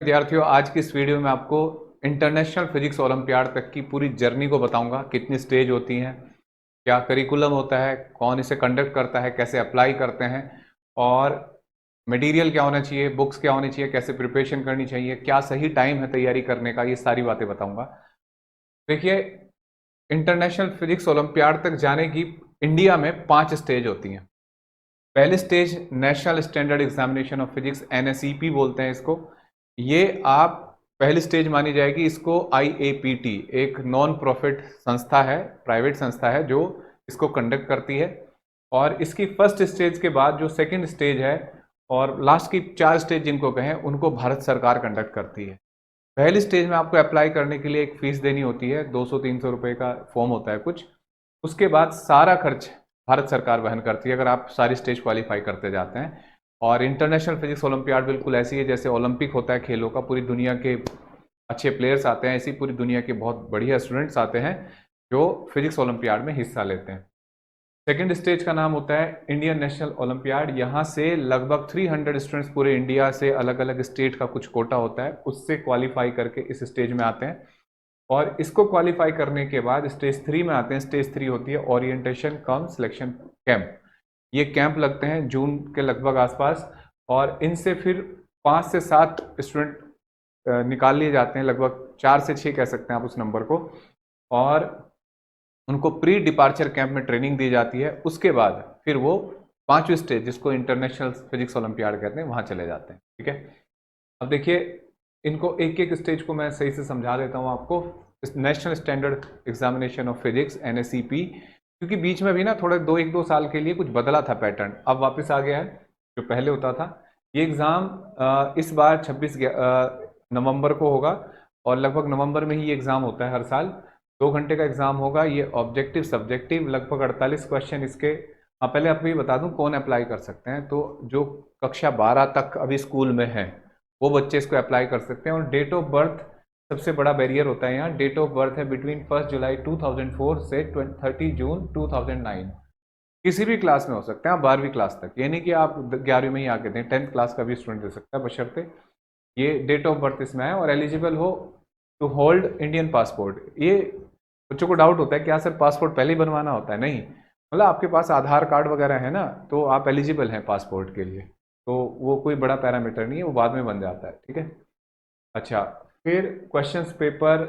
विद्यार्थियों, आज की इस वीडियो में आपको इंटरनेशनल फिजिक्स ओलंपियाड तक की पूरी जर्नी को बताऊंगा। कितनी स्टेज होती हैं, क्या करिकुलम होता है, कौन इसे कंडक्ट करता है, कैसे अप्लाई करते हैं और मटेरियल क्या होना चाहिए, बुक्स क्या होनी चाहिए, कैसे प्रिपरेशन करनी चाहिए, क्या सही टाइम है तैयारी करने का, ये सारी बातें बताऊंगा। देखिए, इंटरनेशनल फिजिक्स ओलंपियाड तक जाने की इंडिया में 5 स्टेज होती हैं। पहली stage national standard examination of physics, NSEP बोलते हैं इसको। ये आप पहली स्टेज मानी जाएगी। इसको IAPT, एक नॉन प्रॉफिट संस्था है, प्राइवेट संस्था है जो इसको कंडक्ट करती है। और इसकी फर्स्ट स्टेज के बाद जो सेकंड स्टेज है और लास्ट की 4 स्टेज जिनको कहें, उनको भारत सरकार कंडक्ट करती है। पहली स्टेज में आपको अप्लाई करने के लिए एक फीस देनी होती है, 200-300 रुपए का फॉर्म होता है कुछ। उसके बाद सारा खर्च भारत सरकार वहन करती है अगर आप सारी स्टेज क्वालिफाई करते जाते हैं। और इंटरनेशनल फिजिक्स ओलंपियाड बिल्कुल ऐसी है जैसे ओलंपिक होता है खेलों का, पूरी दुनिया के अच्छे प्लेयर्स आते हैं, ऐसी पूरी दुनिया के बहुत बढ़िया स्टूडेंट्स आते हैं जो फिजिक्स ओलंपियाड में हिस्सा लेते हैं। सेकेंड स्टेज का नाम होता है इंडियन नेशनल ओलंपियाड। यहाँ से लगभग 300 स्टूडेंट्स पूरे इंडिया से, अलग अलग स्टेट का कुछ कोटा होता है, उससे क्वालिफाई करके इस स्टेज में आते हैं। और इसको क्वालिफाई करने के बाद स्टेज 3 में आते हैं। स्टेज 3 होती है ओरिएंटेशन कम सिलेक्शन कैंप। ये कैंप लगते हैं जून के लगभग आसपास, और इनसे फिर 5 से 7 स्टूडेंट निकाल लिए जाते हैं, लगभग 4 से 6 कह सकते हैं आप उस नंबर को। और उनको प्री डिपार्चर कैंप में ट्रेनिंग दी जाती है। उसके बाद फिर वो 5वीं स्टेज, जिसको इंटरनेशनल फिजिक्स ओलंपियाड कहते हैं, वहां चले जाते हैं। ठीक है, अब देखिए, इनको एक एक स्टेज को मैं सही से समझा देता हूँ आपको। National standard examination of physics, NSEP, क्योंकि बीच में भी ना थोड़ा 1-2 साल के लिए कुछ बदला था पैटर्न, अब वापस आ गया है जो पहले होता था। ये एग्ज़ाम इस बार 26 नवंबर को होगा, और लगभग नवंबर में ही ये एग्ज़ाम होता है हर साल। 2 घंटे का एग्ज़ाम होगा। ये ऑब्जेक्टिव सब्जेक्टिव लगभग 48 क्वेश्चन इसके। हाँ, पहले आपको ये बता दूं कौन अप्लाई कर सकते हैं। तो जो कक्षा 12 तक अभी स्कूल में है वो बच्चे इसको अप्लाई कर सकते हैं। और डेट ऑफ बर्थ सबसे बड़ा बैरियर होता है यहाँ। डेट ऑफ बर्थ है बिटवीन 1 जुलाई 2004 से 30 जून 2009। किसी भी क्लास में हो सकते हैं आप, 12वीं क्लास तक, ये नहीं कि आप 11वीं में ही आके दें, 10th क्लास का भी स्टूडेंट दे सकता है, बशर्ते ये डेट ऑफ बर्थ इसमें है और एलिजिबल हो टू होल्ड इंडियन पासपोर्ट। ये बच्चों को डाउट होता है कि हाँ सर, पासपोर्ट पहले ही बनवाना होता है। नहीं, मतलब आपके पास आधार कार्ड वगैरह है ना, तो आप एलिजिबल हैं पासपोर्ट के लिए। तो वो कोई बड़ा पैरामीटर नहीं है, वो बाद में बन जाता है। ठीक है, अच्छा, फिर क्वेश्चंस पेपर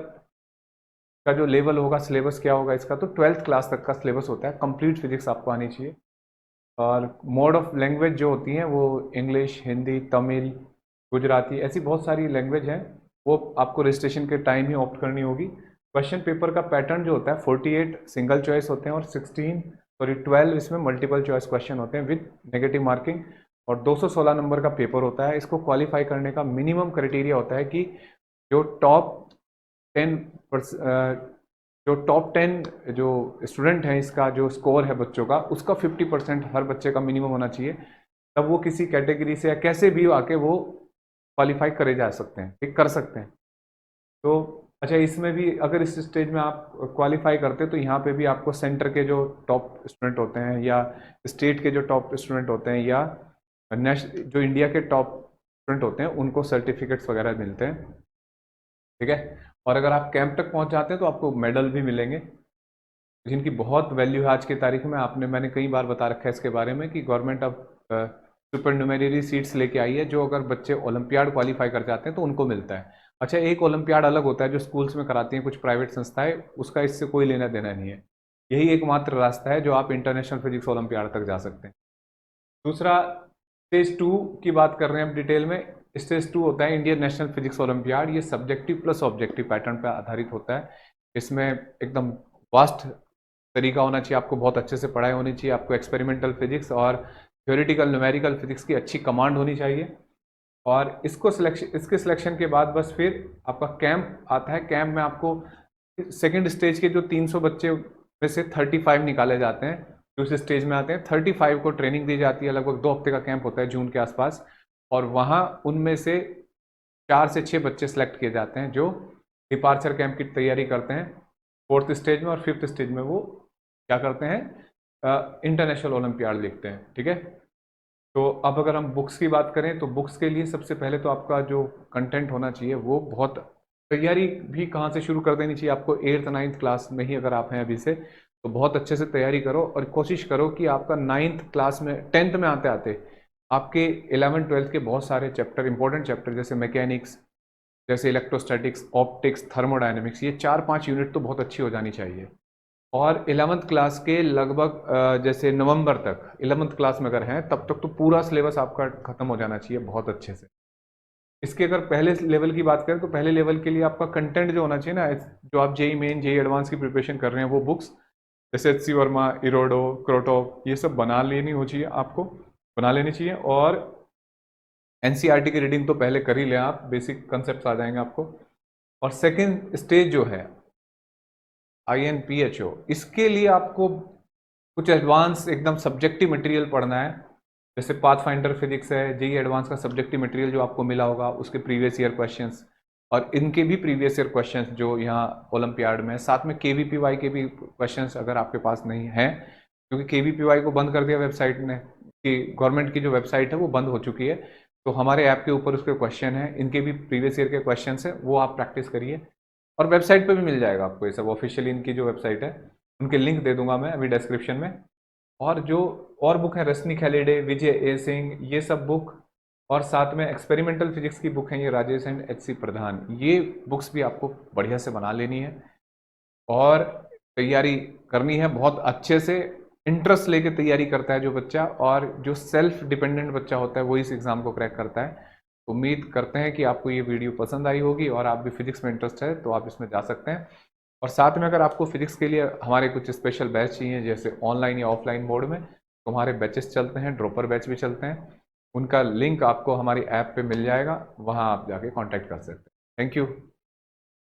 का जो लेवल होगा, सिलेबस क्या होगा इसका, तो 12th क्लास तक का सिलेबस होता है। कंप्लीट फिजिक्स आपको आनी चाहिए। और मोड ऑफ लैंग्वेज जो होती हैं वो इंग्लिश, हिंदी, तमिल, गुजराती, ऐसी बहुत सारी लैंग्वेज हैं। वो आपको रजिस्ट्रेशन के टाइम ही ऑप्ट करनी होगी। क्वेश्चन पेपर का पैटर्न जो होता है, 48 सिंगल चॉइस होते हैं और 12 इसमें मल्टीपल चॉइस क्वेश्चन होते हैं विद नेगेटिव मार्किंग। और 216 नंबर का पेपर होता है। इसको क्वालिफाई करने का मिनिमम क्राइटेरिया होता है कि जो टॉप 10 जो टॉप 10 जो स्टूडेंट हैं, इसका जो स्कोर है बच्चों का, उसका 50% हर बच्चे का मिनिमम होना चाहिए। तब वो किसी कैटेगरी से या कैसे भी आके वो क्वालिफाई करे जा सकते हैं, ठीक कर सकते हैं। तो अच्छा, इसमें भी अगर इस स्टेज में आप क्वालिफाई करते हैं तो यहाँ पे भी आपको सेंटर के जो टॉप स्टूडेंट होते हैं या स्टेट के जो टॉप स्टूडेंट होते हैं या जो इंडिया के टॉप स्टूडेंट होते हैं, उनको सर्टिफिकेट्स वगैरह मिलते हैं। ठीक है, और अगर आप कैंप तक पहुंच जाते हैं तो आपको मेडल भी मिलेंगे, जिनकी बहुत वैल्यू है आज की तारीख में। मैंने कई बार बता रखा है इसके बारे में कि गवर्नमेंट अब सुपर न्यूमेरियरी सीट्स लेके आई है, जो अगर बच्चे ओलंपियाड क्वालिफाई कर जाते हैं तो उनको मिलता है। अच्छा, एक ओलंपियाड अलग होता है जो स्कूल्स में कराती हैं कुछ प्राइवेट संस्थाएं, उसका इससे कोई लेना देना नहीं है। यही एकमात्र रास्ता है जो आप इंटरनेशनल फिजिक्स ओलंपियाड तक जा सकते हैं। दूसरा, स्टेज 2 की बात कर रहे हैं हम डिटेल में। स्टेज 2 होता है इंडियन नेशनल फिजिक्स ओलंपियाड। ये सब्जेक्टिव प्लस ऑब्जेक्टिव पैटर्न पर आधारित होता है। इसमें एकदम वास्ट तरीका होना चाहिए, आपको बहुत अच्छे से पढ़ाई होनी चाहिए, आपको एक्सपेरिमेंटल फिजिक्स और थ्योरेटिकल न्यूमेरिकल फिजिक्स की अच्छी कमांड होनी चाहिए। और इसके सिलेक्शन के बाद बस फिर आपका कैंप आता है। कैंप में आपको सेकेंड स्टेज के जो 300 बच्चे में से 35 निकाले जाते हैं जो इस स्टेज में आते हैं। 35 को ट्रेनिंग दी जाती है। लगभग 2 हफ्ते का कैंप होता है जून के आसपास। और वहाँ उनमें से 4 से 6 बच्चे सेलेक्ट किए जाते हैं जो डिपार्चर कैंप की तैयारी करते हैं 4th स्टेज में। और 5th स्टेज में वो क्या करते हैं, इंटरनेशनल ओलंपियाड लिखते हैं। ठीक है, तो अब अगर हम बुक्स की बात करें तो बुक्स के लिए सबसे पहले तो आपका जो कंटेंट होना चाहिए वो बहुत, तैयारी भी कहाँ से शुरू कर देनी चाहिए आपको, 8th 9th क्लास में ही अगर आप हैं अभी से, तो बहुत अच्छे से तैयारी करो और कोशिश करो कि आपका 9th क्लास में 10th में आते आते आपके 11th 12th के बहुत सारे चैप्टर, इंपॉर्टेंट चैप्टर जैसे मैकेनिक्स, जैसे इलेक्ट्रोस्टैटिक्स, ऑप्टिक्स, थर्मोडायनेमिक्स, ये 4-5 यूनिट तो बहुत अच्छी हो जानी चाहिए। और 11th क्लास के लगभग जैसे नवंबर तक 11th क्लास में अगर हैं तब तक तो पूरा सिलेबस आपका खत्म हो जाना चाहिए बहुत अच्छे से। इसके अगर पहले लेवल की बात करें तो पहले लेवल के लिए आपका कंटेंट जो होना चाहिए ना, जो आप जेई मेन जेई एडवांस की प्रिपरेशन कर रहे हैं, वो बुक्स जैसे एचसी वर्मा, इरोडो, क्रोटोप, ये सब बना लेनी हो चाहिए आपको, बना लेनी चाहिए। और एनसीईआरटी की रीडिंग तो पहले कर ही लें आप, बेसिक कंसेप्ट आ जाएंगे आपको। और सेकेंड स्टेज जो है INPHO, इसके लिए आपको कुछ एडवांस एकदम सब्जेक्टिव मटेरियल पढ़ना है, जैसे पाथ फाइंडर फिजिक्स है, जेई एडवांस का सब्जेक्टिव मटेरियल जो आपको मिला होगा, उसके प्रीवियस ईयर क्वेश्चंस और इनके भी प्रीवियस ईयर क्वेश्चंस जो यहाँ ओलंपियाड में, साथ में KVPY के भी क्वेश्चंस अगर आपके पास नहीं है, क्योंकि KVPY को बंद कर दिया वेबसाइट ने, कि गवर्नमेंट की जो वेबसाइट है वो बंद हो चुकी है, तो हमारे ऐप के ऊपर उसके क्वेश्चन है, इनके भी प्रीवियस ईयर के क्वेश्चन है, वो आप प्रैक्टिस करिए। और वेबसाइट पे भी मिल जाएगा आपको ये सब, ऑफिशियली इनकी जो वेबसाइट है उनके लिंक दे दूंगा मैं अभी डिस्क्रिप्शन में। और जो और बुक है, रश्मि खेलेडे, विजय ए सिंह, ये सब बुक, और साथ में एक्सपेरिमेंटल फिजिक्स की बुक है ये राजेश एंड HC प्रधान, ये बुक्स भी आपको बढ़िया से बना लेनी है और तैयारी करनी है बहुत अच्छे से। इंटरेस्ट लेके तैयारी करता है जो बच्चा, और जो सेल्फ डिपेंडेंट बच्चा होता है वही इस एग्ज़ाम को क्रैक करता है। उम्मीद करते हैं कि आपको ये वीडियो पसंद आई होगी और आप भी फिजिक्स में इंटरेस्ट है तो आप इसमें जा सकते हैं। और साथ में अगर आपको फिजिक्स के लिए हमारे कुछ स्पेशल बैच चाहिए, जैसे ऑनलाइन या ऑफलाइन मोड में, तो हमारे बैचेस चलते हैं, ड्रॉपर बैच भी चलते हैं, उनका लिंक आपको हमारी ऐप पे मिल जाएगा, वहाँ आप जाके कांटेक्ट कर सकते हैं। Thank you.